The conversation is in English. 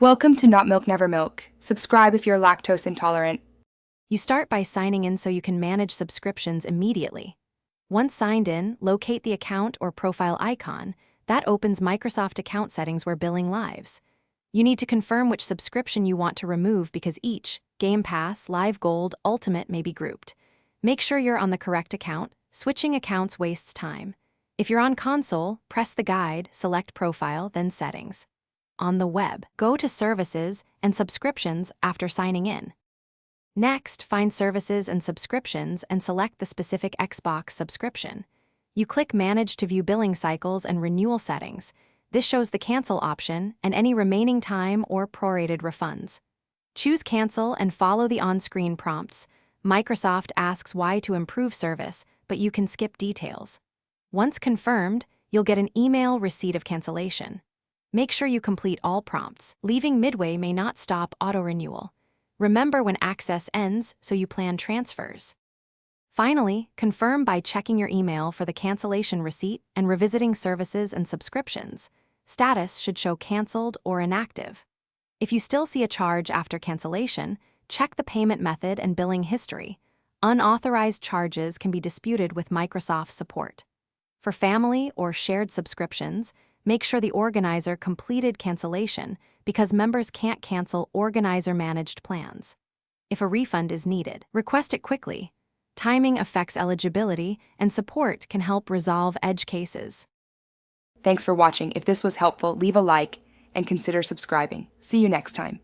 Welcome to Not Milk Never Milk. Subscribe if you're lactose intolerant. You start by signing in so you can manage subscriptions immediately. Once signed in, locate the account or profile icon. That opens Microsoft account settings where billing lives. You need to confirm which subscription you want to remove because each, Game Pass, Live Gold, Ultimate, may be grouped. Make sure you're on the correct account. Switching accounts wastes time. If you're on console, press the guide, select Profile, then Settings. On the web, go to Services and Subscriptions after signing in. Next, find Services and Subscriptions and select the specific Xbox subscription. You click Manage to view billing cycles and renewal settings. This shows the cancel option and any remaining time or prorated refunds. Choose Cancel and follow the on-screen prompts. Microsoft asks why to improve service, but you can skip details. Once confirmed, you'll get an email receipt of cancellation. Make sure you complete all prompts. Leaving midway may not stop auto-renewal. Remember when access ends so you plan transfers. Finally, confirm by checking your email for the cancellation receipt and revisiting Services and Subscriptions. Status should show canceled or inactive. If you still see a charge after cancellation, check the payment method and billing history. Unauthorized charges can be disputed with Microsoft support. For family or shared subscriptions, make sure the organizer completed cancellation because members can't cancel organizer-managed plans. If a refund is needed, request it quickly. Timing affects eligibility, and support can help resolve edge cases. Thanks for watching. If this was helpful, leave a like and consider subscribing. See you next time.